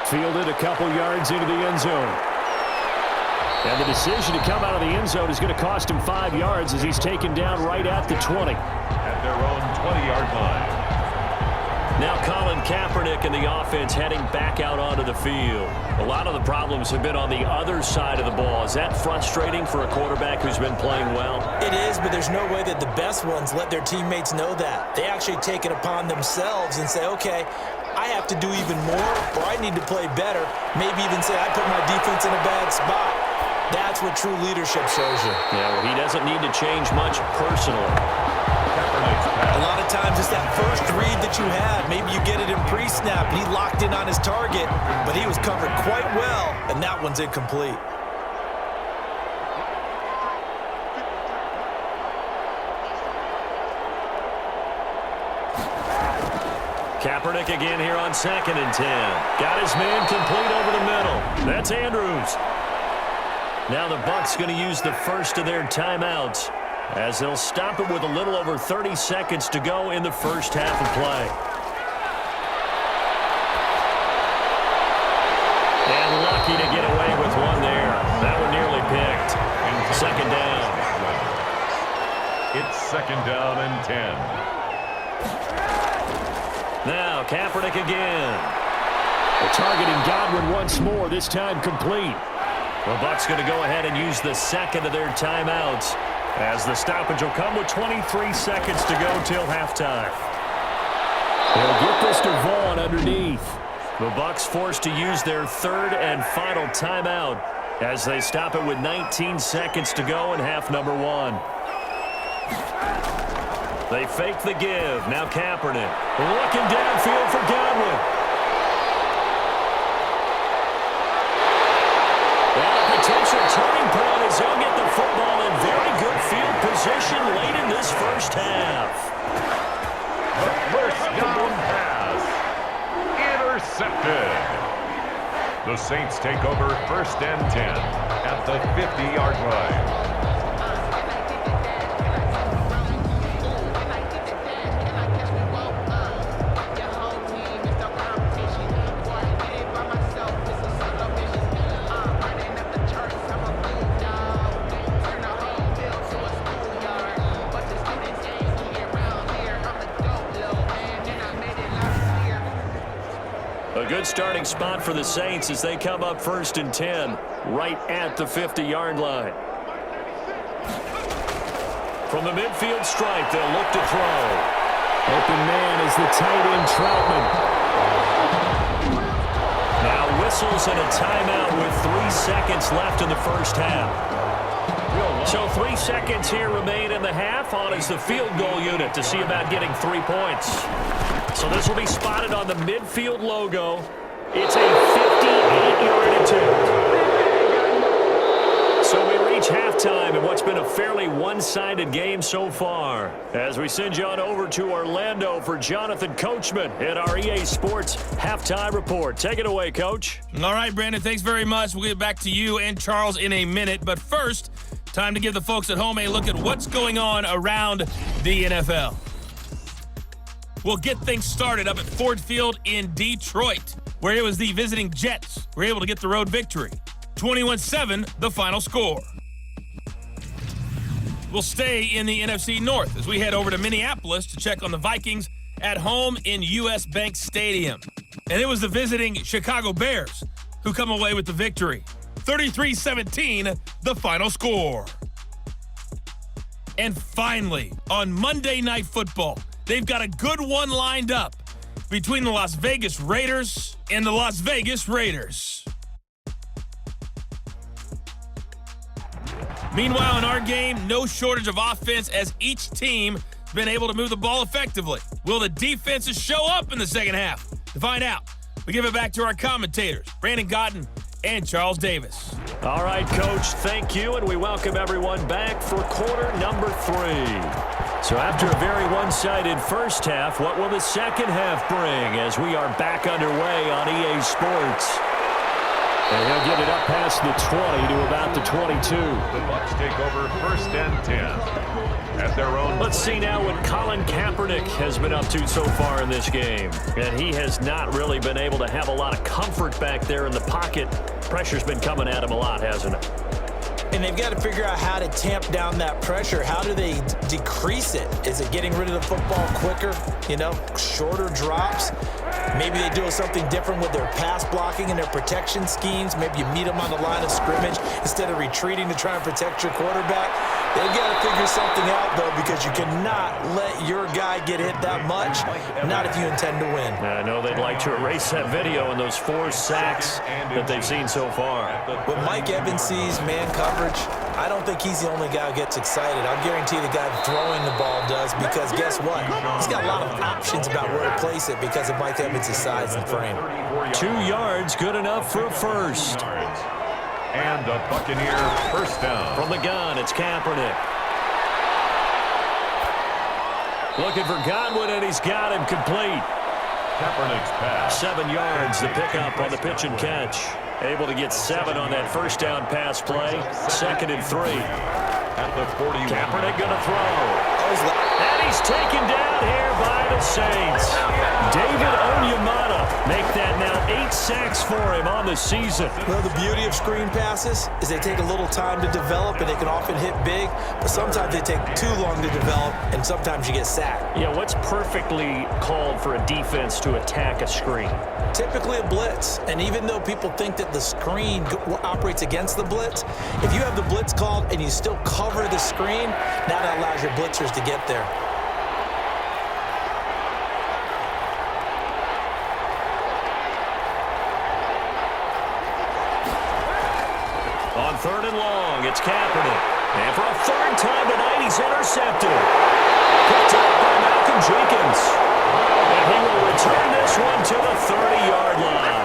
Fielded a couple yards into the end zone. And the decision to come out of the end zone is going to cost him 5 yards as he's taken down right at the 20. At their own 20-yard line. Now Colin Kaepernick and the offense heading back out onto the field. A lot of the problems have been on the other side of the ball. Is that frustrating for a quarterback who's been playing well? It is, but there's no way that the best ones let their teammates know that. They actually take it upon themselves and say, okay, I have to do even more, or I need to play better. Maybe even say I put my defense in a bad spot. That's what true leadership shows you. Yeah, well, he doesn't need to change much personally. A lot of times it's that first read that you had. Maybe you get it in pre-snap, and he locked in on his target, but he was covered quite well, and that one's incomplete. Kaepernick again here on 2nd and 10. Got his man complete over the middle. That's Andrews. Now the Bucs going to use the first of their timeouts as they'll stop it with a little over 30 seconds to go in the first half of play. And lucky to get away with one there. That one nearly picked. Second down. It's 2nd down and 10. Now Kaepernick again. Targeting Godwin once more, this time complete. The Bucs going to go ahead and use the second of their timeouts as the stoppage will come with 23 seconds to go till halftime. They'll get this to Vaughn underneath. The Bucs forced to use their third and final timeout as they stop it with 19 seconds to go in half number 1. They fake the give. Now Kaepernick looking downfield for Godwin. And a potential turning point as he'll get the football in very good field position late in this first half. The first down pass. Intercepted. The Saints take over 1st and 10 at the 50-yard line. A good starting spot for the Saints as they come up 1st and 10 right at the 50-yard line. From the midfield stripe, they'll look to throw. Open man is the tight end Troutman. Now whistles and a timeout with 3 seconds left in the first half. So 3 seconds here remain in the half on as the field goal unit to see about getting 3 points. So this will be spotted on the midfield logo. It's a 58-yard attempt. So we reach halftime in what's been a fairly one-sided game so far. As we send you on over to Orlando for Jonathan Coachman at our EA Sports Halftime Report. Take it away, Coach. All right, Brandon, thanks very much. We'll get back to you and Charles in a minute. But first, time to give the folks at home a look at what's going on around the NFL. We'll get things started up at Ford Field in Detroit, where it was the visiting Jets were able to get the road victory. 21-7, the final score. We'll stay in the NFC North as we head over to Minneapolis to check on the Vikings at home in U.S. Bank Stadium. And it was the visiting Chicago Bears who come away with the victory. 33-17, the final score. And finally, on Monday Night Football, they've got a good one lined up between the Las Vegas Raiders and the Las Vegas Raiders. Meanwhile, in our game, no shortage of offense as each team has been able to move the ball effectively. Will the defenses show up in the second half? To find out, we give it back to our commentators, Brandon Gaudin and Charles Davis. All right, Coach, thank you, and we welcome everyone back for quarter number 3. So after a very one-sided first half, what will the second half bring as we are back underway on EA Sports? And he'll get it up past the 20 to about the 22. The Bucs take over 1st and 10 at their own. Let's see now what Colin Kaepernick has been up to so far in this game. And he has not really been able to have a lot of comfort back there in the pocket. Pressure's been coming at him a lot, hasn't it? And they've got to figure out how to tamp down that pressure. How do they decrease it? Is it getting rid of the football quicker? You know, shorter drops? Maybe they do something different with their pass blocking and their protection schemes. Maybe you meet them on the line of scrimmage instead of retreating to try and protect your quarterback. They've got to figure something out, though, because you cannot let your guy get hit that much, not if you intend to win. I know they'd like to erase that video and those 4 sacks that they've seen so far. When Mike Evans sees man coverage, I don't think he's the only guy who gets excited. I'll guarantee the guy throwing the ball does, because guess what? He's got a lot of options about where to place it because of Mike Evans' size and frame. 2 yards, good enough for a first. And a Buccaneer first down. From the gun, it's Kaepernick. Looking for Godwin, and he's got him complete. Kaepernick's pass. 7 yards, the pickup on the pitch and catch. Able to get 7 on that first down pass play. 2nd and 3. At the 41. Kaepernick going to throw. And he's taken down here by the Saints. David Onyemata make that now 8 sacks for him on the season. Well, the beauty of screen passes is they take a little time to develop, and they can often hit big, but sometimes they take too long to develop, and sometimes you get sacked. Yeah, what's perfectly called for a defense to attack a screen? Typically a blitz, and even though people think that the screen operates against the blitz, if you have the blitz called and you still cover the screen, now that allows your blitzers to get there. On 3rd and long, it's Kaepernick. And for a 3rd time tonight, he's intercepted. Picked up by Malcolm Jenkins. And he will return this one to the 30-yard line.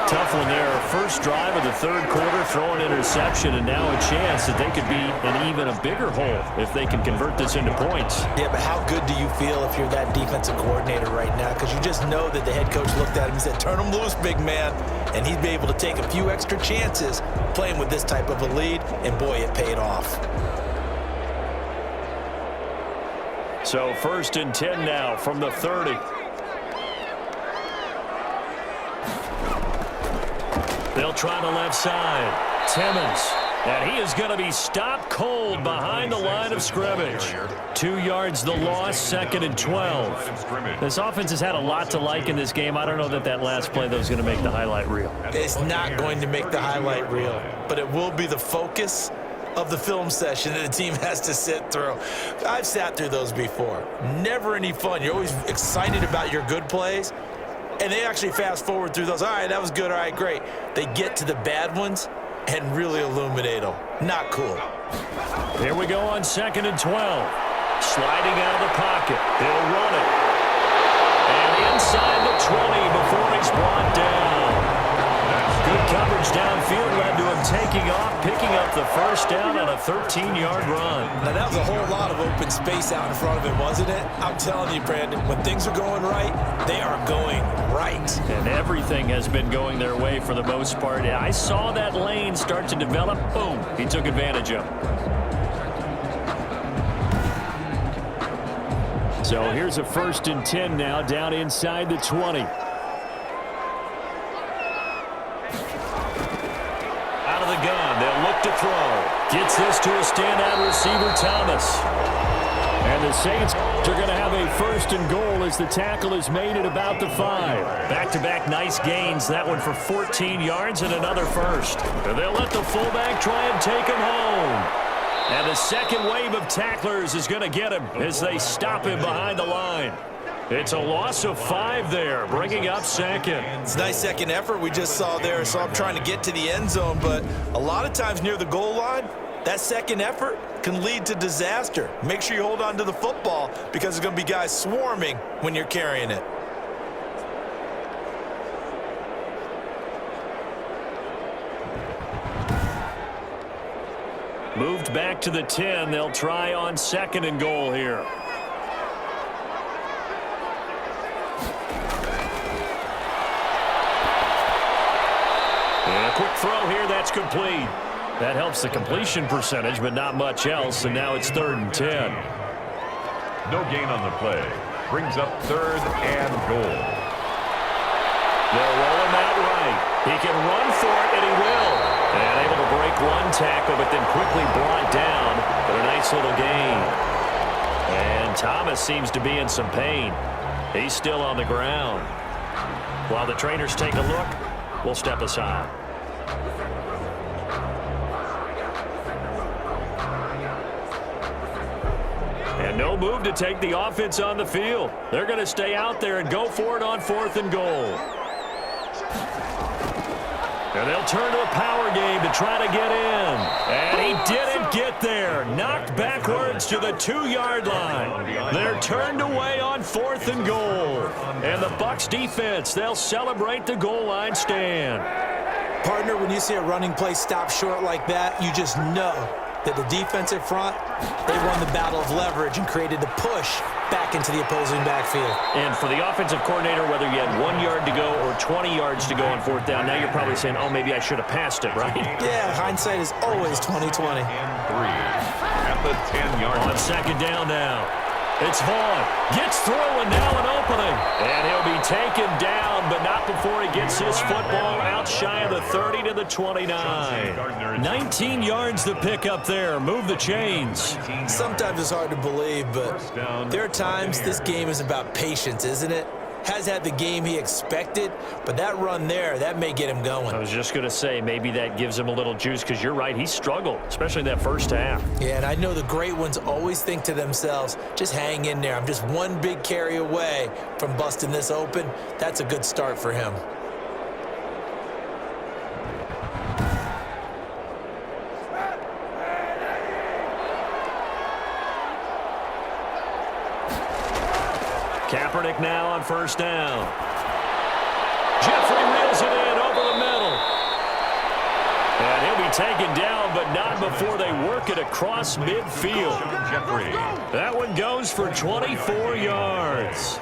Tough one there. First drive of the 3rd quarter, throw an interception, and now a chance that they could be in even a bigger hole if they can convert this into points. Yeah, but how good do you feel if you're that defensive coordinator right now? Because you just know that the head coach looked at him and said, turn him loose, big man. And he'd be able to take a few extra chances playing with this type of a lead, and boy, it paid off. So 1st and 10 now from the 30. They'll try the left side. Timmons. And he is going to be stopped cold behind the line of scrimmage. 2 yards the loss, 2nd and 12. This offense has had a lot to like in this game. I don't know that that last play, though, is going to make the highlight reel. It's not going to make the highlight reel, but it will be the focus of the film session that the team has to sit through. I've sat through those before. Never any fun. You're always excited about your good plays, and they actually fast forward through those. All right, that was good. All right, great. They get to the bad ones and really illuminate them. Not cool. Here we go on 2nd and 12. Sliding out of the pocket. He'll run it. And inside the 20 before he's brought down. Good coverage downfield led to him taking off, picking up the first down on a 13-yard run. Now, that was a whole lot of open space out in front of him, wasn't it? I'm telling you, Brandon, when things are going right, they are going right. And everything has been going their way for the most part. I saw that lane start to develop. Boom. He took advantage of it. So here's a 1st and 10 now down inside the 20. Out of the gun, they'll look to throw. Gets this to a standout receiver, Thomas. And the Saints are going to have a 1st and goal as the tackle is made at about the 5. Back-to-back nice gains. That one for 14 yards and another first. And they'll let the fullback try and take him home. And the second wave of tacklers is going to get him as they stop him behind the line. It's a loss of 5 there, bringing up second. It's a nice second effort we just saw there. So I'm trying to get to the end zone, but a lot of times near the goal line, that second effort can lead to disaster. Make sure you hold on to the football because there's going to be guys swarming when you're carrying it. Moved back to the 10. They'll try on 2nd and goal here. And a quick throw here. That's complete. That helps the completion percentage, but not much else, and now it's 3rd and 10. No gain on the play. Brings up 3rd and goal. They'll roll him out right. He can run for it, and he will. And able to break one tackle, but then quickly brought down for a nice little gain. And Thomas seems to be in some pain. He's still on the ground. While the trainers take a look, we'll step aside. And no move to take the offense on the field. They're going to stay out there and go for it on 4th and goal. And they'll turn to a power game to try to get in. And he didn't get there. Knocked backwards to the 2-yard line. They're turned away on 4th and goal. And the Bucs defense, they'll celebrate the goal line stand. Partner, when you see a running play stop short like that, you just know that the defensive front, they won the battle of leverage and created the push back into the opposing backfield. And for the offensive coordinator, whether you had 1 yard to go or 20 yards to go on 4th down, now you're probably saying, oh, maybe I should have passed it, right? Yeah, hindsight is always 20/20. And 3 at the 10-yard line. On 2nd down now. It's Vaughn. Gets through and now an opening. And he'll be taken down, but not before he gets his football out shy of the 30 to the 29. 19 yards to pick up there. Move the chains. Sometimes it's hard to believe, but there are times this game is about patience, isn't it? Has had the game he expected, but that run there, that may get him going. I was just going to say, maybe that gives him a little juice, because you're right, he struggled, especially in that first half. Yeah, and I know the great ones always think to themselves, just hang in there. I'm just one big carry away from busting this open. That's a good start for him. Kaepernick now on 1st down. Jeffrey reels it in over the middle. And he'll be taken down, but not before they work it across midfield. Jeffrey. That one goes for 24 yards.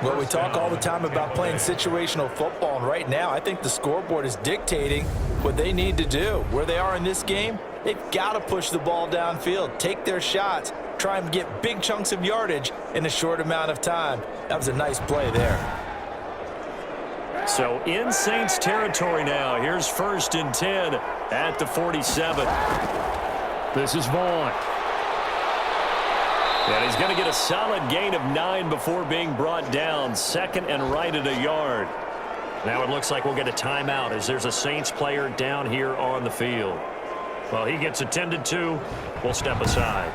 Well, we talk all the time about playing situational football, and right now I think the scoreboard is dictating what they need to do. Where they are in this game, they've got to push the ball downfield, take their shots, try and get big chunks of yardage in a short amount of time. That was a nice play there. So in Saints territory now. Here's 1st and 10 at the 47. This is Vaughn. And he's going to get a solid gain of 9 before being brought down. 2nd and right at a yard. Now it looks like we'll get a timeout as there's a Saints player down here on the field. Well, he gets attended to. We'll step aside.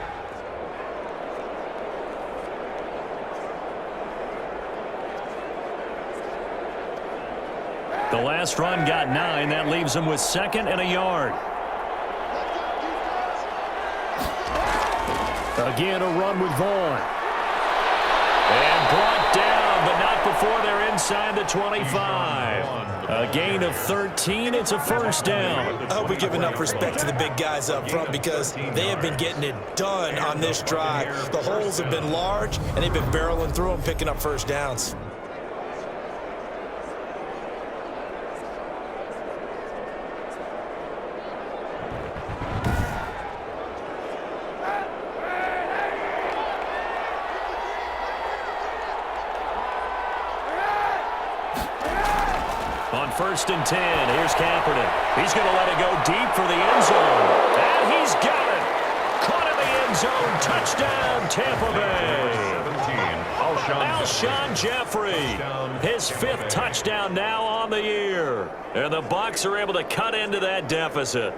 The last run got 9. That leaves him with 2nd and a yard. Again, a run with Vaughn. And brought down, but not before they're inside the 25. A gain of 13. It's a 1st down. I hope we give enough respect to the big guys up front because they have been getting it done on this drive. The holes have been large, and they've been barreling through them, picking up 1st downs. On 1st and 10, here's Kaepernick. He's going to let it go deep for the end zone. And he's got it. Caught in the end zone. Touchdown, Tampa Bay. 17, Alshon Jeffrey, his 5th touchdown now on the year. And the Bucs are able to cut into that deficit.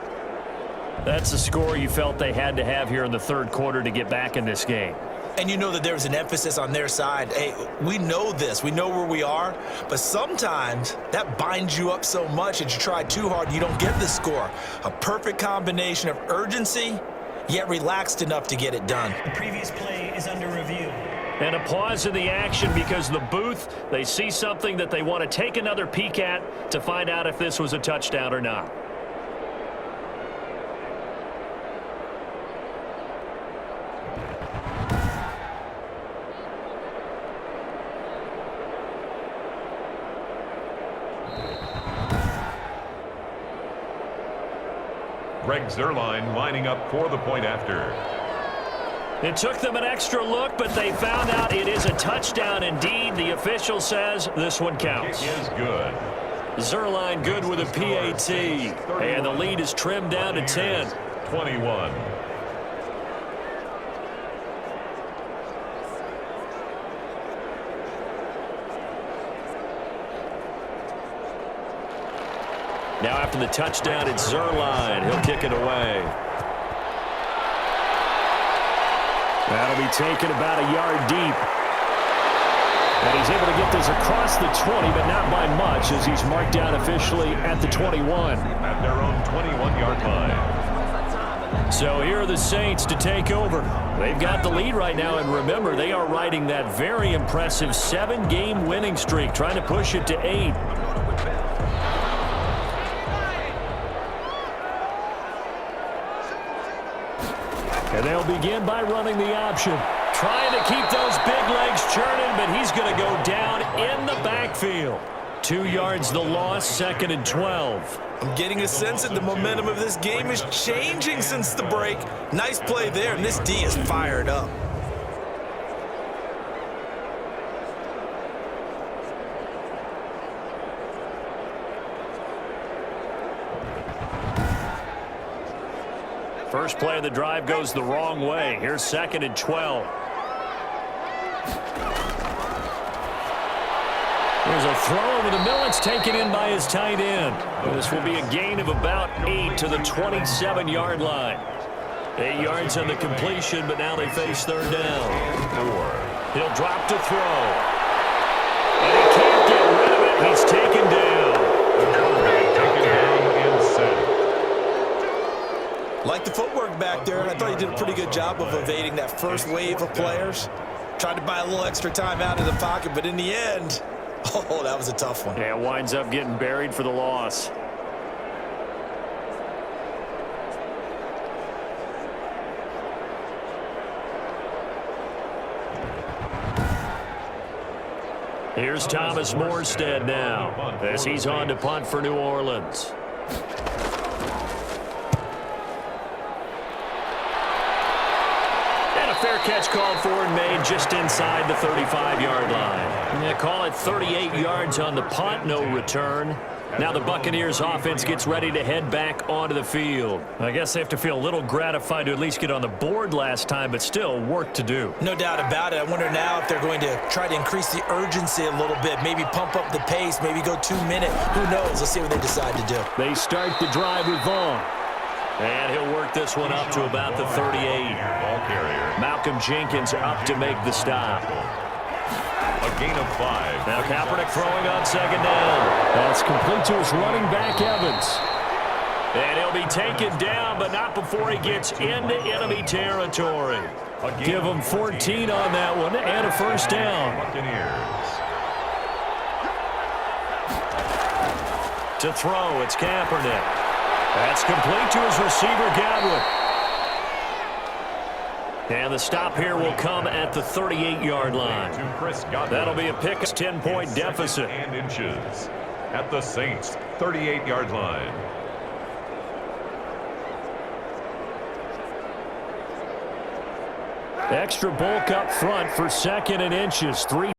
That's the score you felt they had to have here in the 3rd quarter to get back in this game. And you know that there's an emphasis on their side. Hey, we know this. We know where we are. But sometimes that binds you up so much that you try too hard and you don't get the score. A perfect combination of urgency, yet relaxed enough to get it done. The previous play is under review. And a pause in the action because the booth, they see something that they want to take another peek at to find out if this was a touchdown or not. Greg Zuerlein lining up for the point after. It took them an extra look, but they found out it is a touchdown indeed. The official says this one counts. It is good. Zuerlein good with a PAT. And the lead is trimmed down to 10. 21. Now after the touchdown, it's Zuerlein. He'll kick it away. That'll be taken about a yard deep. And he's able to get this across the 20, but not by much as he's marked down officially at the 21. At their own 21-yard line. So here are the Saints to take over. They've got the lead right now, and remember, they are riding that very impressive 7-game winning streak, trying to push it to 8. And they'll begin by running the option. Trying to keep those big legs churning, but he's going to go down in the backfield. 2 yards the loss, 2nd and 12. I'm getting a sense that the momentum of this game is changing since the break. Nice play there, and this D is fired up. First play of the drive goes the wrong way. Here's 2nd and 12. There's a throw over the middle. It's taken in by his tight end. This will be a gain of about 8 to the 27-yard line. 8 yards on the completion, but now they face 3rd down. He'll drop to throw. And he can't get rid of it. He's taken down. Taken down and set. Like the footwork back there, and I thought he did a pretty good job of evading that first wave of players. Tried to buy a little extra time out of the pocket, but in the end, oh, that was a tough one. Yeah, winds up getting buried for the loss. Here's Thomas Morstead now as he's on to punt for New Orleans. Fair catch called for and made just inside the 35-yard line. Yeah, call it 38 yards on the punt, no return. Now the Buccaneers offense gets ready to head back onto the field. I guess they have to feel a little gratified to at least get on the board last time, but still work to do. No doubt about it. I wonder now if they're going to try to increase the urgency a little bit, maybe pump up the pace, maybe go 2 minute. Who knows? Let's see what they decide to do. They start the drive with Vaughn. And he'll work this one up to about the 38. Ball carrier. Malcolm Jenkins up to make the stop. A gain of 5. Now Kaepernick throwing on 2nd down. That's complete to his running back, Evans. And he'll be taken down, but not before he gets into enemy territory. Give him 14 on that one and a first down. Buccaneers. To throw, it's Kaepernick. That's complete to his receiver, Godwin. And the stop here will come at the 38-yard line. To Chris Godwin. That'll be a pick, 10-point deficit. And inches at the Saints' 38-yard line. Extra bulk up front for 2nd and inches. 3